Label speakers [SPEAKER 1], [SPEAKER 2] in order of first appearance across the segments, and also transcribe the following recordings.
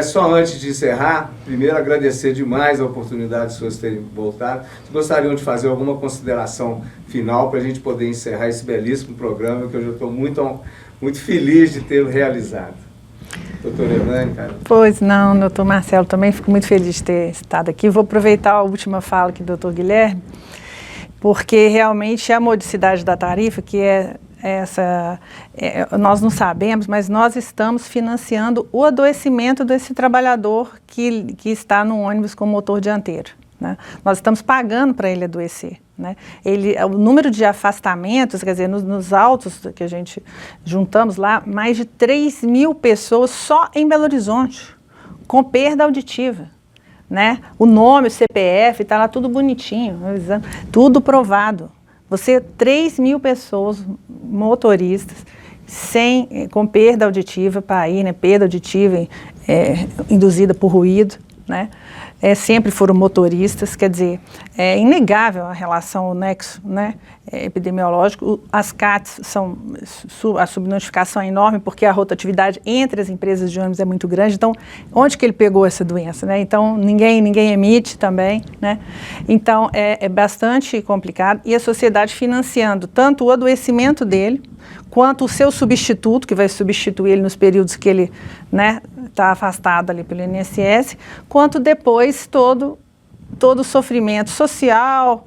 [SPEAKER 1] Só antes de encerrar, primeiro agradecer demais a oportunidade de vocês terem voltado. Se gostariam de fazer alguma consideração final para a gente poder encerrar esse belíssimo programa que eu já estou muito feliz de tê-lo realizado. Doutora Elaine, cara.
[SPEAKER 2] Pois não, doutor Marcelo, também fico muito feliz de ter estado aqui. Vou aproveitar a última fala aqui do doutor Guilherme, porque realmente a modicidade da tarifa, que nós não sabemos, mas nós estamos financiando o adoecimento desse trabalhador que está no ônibus com motor dianteiro, né? Nós estamos pagando para ele adoecer, né? O número de afastamentos, quer dizer, nos autos que a gente juntamos lá, mais de 3.000 pessoas só em Belo Horizonte, com perda auditiva, né? O nome, o CPF, está lá tudo bonitinho, tudo provado. 3.000 pessoas, motoristas, com perda auditiva para ir, né? Perda auditiva induzida por ruído, né? Sempre foram motoristas, quer dizer, é inegável a relação, o nexo, né, epidemiológico. As CATs a subnotificação é enorme porque a rotatividade entre as empresas de ônibus é muito grande. Então, onde que ele pegou essa doença, né? Então, ninguém emite também, né? Então, é bastante complicado. E a sociedade financiando tanto o adoecimento dele, quanto o seu substituto, que vai substituir ele nos períodos que ele, né, está afastado ali pelo INSS, quanto depois todo o sofrimento social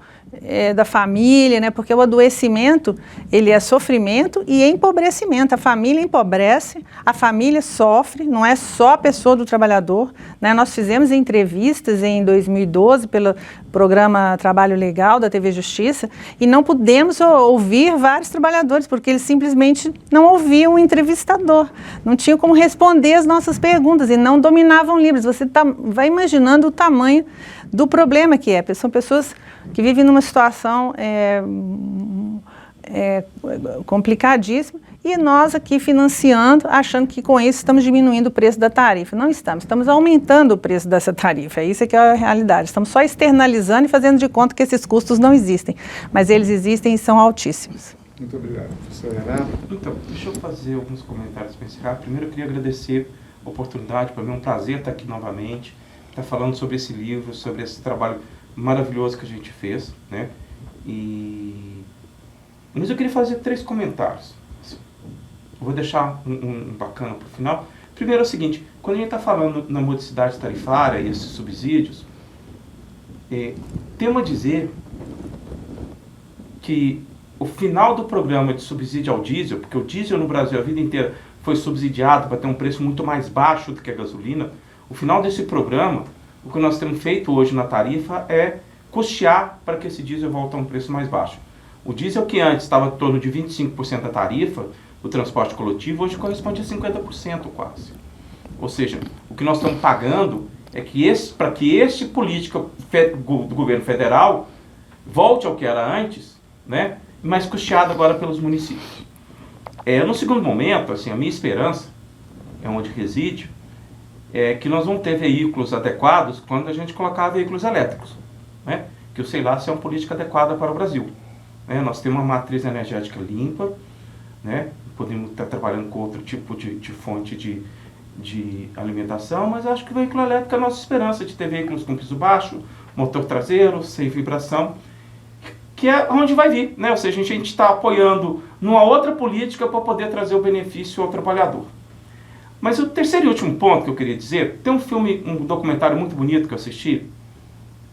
[SPEAKER 2] da família, né, porque o adoecimento, ele é sofrimento e empobrecimento. A família empobrece, a família sofre, não é só a pessoa do trabalhador, né? Nós fizemos entrevistas em 2012 pelo programa Trabalho Legal da TV Justiça e não pudemos ouvir vários trabalhadores, porque eles simplesmente não ouviam o entrevistador, não tinham como responder as nossas perguntas e não dominavam Libras. Você vai imaginando o tamanho do problema que é. São pessoas que vivem numa situação complicadíssima e nós aqui financiando, achando que com isso estamos diminuindo o preço da tarifa. Não estamos aumentando o preço dessa tarifa, isso que é a realidade. Estamos só externalizando e fazendo de conta que esses custos não existem, mas eles existem e são altíssimos.
[SPEAKER 1] Muito obrigado, professor Renato.
[SPEAKER 3] Então, deixa eu fazer alguns comentários para encerrar. Primeiro eu queria agradecer a oportunidade, para mim é um prazer estar aqui novamente, estar falando sobre esse livro, sobre esse trabalho maravilhoso que a gente fez, né? Mas eu queria fazer 3 comentários. Eu vou deixar um bacana para o final. Primeiro é o seguinte, quando a gente está falando na modicidade tarifária e esses subsídios, temo a dizer que o final do programa de subsídio ao diesel, porque o diesel no Brasil a vida inteira foi subsidiado para ter um preço muito mais baixo do que a gasolina, o final desse programa, o que nós temos feito hoje na tarifa é custear para que esse diesel volte a um preço mais baixo. O diesel que antes estava em torno de 25% da tarifa do transporte coletivo, hoje corresponde a 50% quase. Ou seja, o que nós estamos pagando é que para que este política do governo federal volte ao que era antes, né, mas custeado agora pelos municípios. No segundo momento, assim, a minha esperança, é onde reside, é que nós vamos ter veículos adequados quando a gente colocar veículos elétricos, né? Que eu sei lá se é uma política adequada para o Brasil. Nós temos uma matriz energética limpa, né? Podemos estar trabalhando com outro tipo de fonte de alimentação, mas acho que o veículo elétrico é a nossa esperança de ter veículos com piso baixo, motor traseiro, sem vibração, que é onde vai vir, né? Ou seja, a gente está apoiando numa outra política para poder trazer o benefício ao trabalhador. Mas o terceiro e último ponto que eu queria dizer, tem um documentário muito bonito que eu assisti,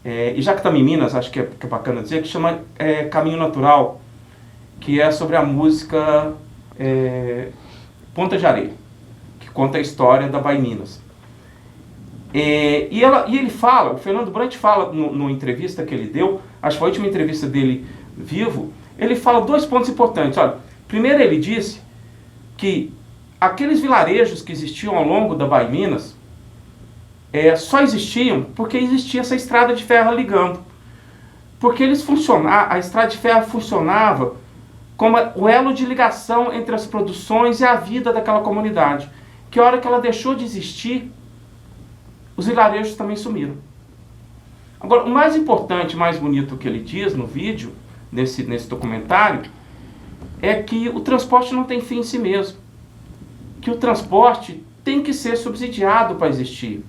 [SPEAKER 3] e já que estamos em Minas, acho que é bacana dizer, que chama Caminho Natural, que é sobre a música Ponta de Areia, que conta a história da Bahia Minas. E ele fala, o Fernando Brant fala numa entrevista que ele deu, acho que foi a última entrevista dele vivo, ele fala 2 pontos importantes. Olha, primeiro ele disse que aqueles vilarejos que existiam ao longo da Bahia Minas só existiam porque existia essa estrada de ferro ligando. Porque a estrada de ferro funcionava como o elo de ligação entre as produções e a vida daquela comunidade. Que a hora que ela deixou de existir, os vilarejos também sumiram. Agora, o mais importante, mais bonito que ele diz no vídeo, nesse documentário, é que o transporte não tem fim em si mesmo. Que o transporte tem que ser subsidiado para existir.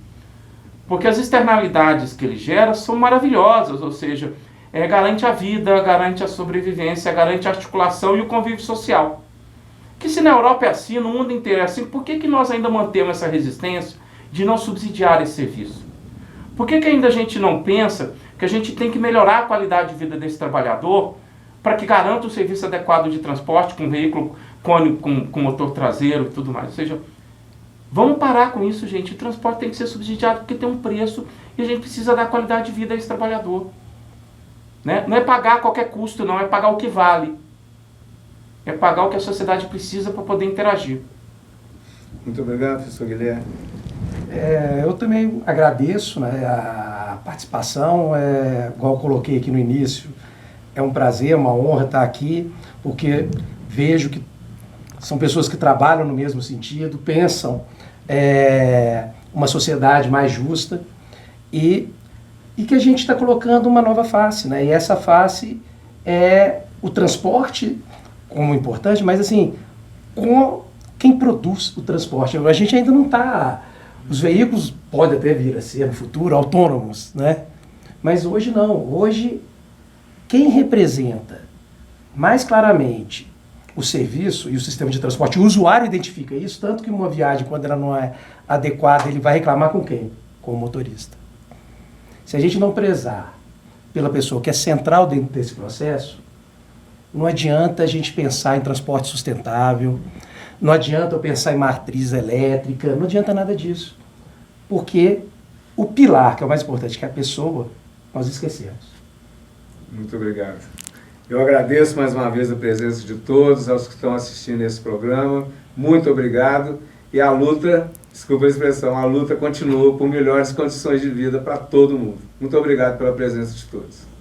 [SPEAKER 3] Porque as externalidades que ele gera são maravilhosas, ou seja, garante a vida, garante a sobrevivência, garante a articulação e o convívio social. Que se na Europa é assim, no mundo inteiro é assim, por que nós ainda mantemos essa resistência de não subsidiar esse serviço? Por que ainda a gente não pensa que a gente tem que melhorar a qualidade de vida desse trabalhador para que garanta o serviço adequado de transporte com veículo com motor traseiro e tudo mais? Ou seja, vamos parar com isso, gente. O transporte tem que ser subsidiado porque tem um preço e a gente precisa dar qualidade de vida a esse trabalhador. Né? Não é pagar a qualquer custo, não. É pagar o que vale. É pagar o que a sociedade precisa para poder interagir.
[SPEAKER 1] Muito obrigado, professor Guilherme.
[SPEAKER 4] Eu também agradeço, né, a participação, igual eu coloquei aqui no início, é um prazer, uma honra estar aqui, porque vejo que são pessoas que trabalham no mesmo sentido, pensam uma sociedade mais justa e que a gente está colocando uma nova face, né? E essa face é o transporte como importante, mas assim, com quem produz o transporte. A gente ainda não está... Os veículos podem até vir a ser no futuro autônomos, né? Mas hoje não. Hoje, quem representa mais claramente o serviço e o sistema de transporte, o usuário identifica isso, tanto que uma viagem, quando ela não é adequada, ele vai reclamar com quem? Com o motorista. Se a gente não prezar pela pessoa que é central dentro desse processo, não adianta a gente pensar em transporte sustentável, não adianta eu pensar em matriz elétrica, não adianta nada disso. Porque o pilar, que é o mais importante, que é a pessoa, nós esquecemos.
[SPEAKER 1] Muito obrigado. Eu agradeço mais uma vez a presença de todos, aos que estão assistindo esse programa. Muito obrigado. E a luta, desculpa a expressão, a luta continua por melhores condições de vida para todo mundo. Muito obrigado pela presença de todos.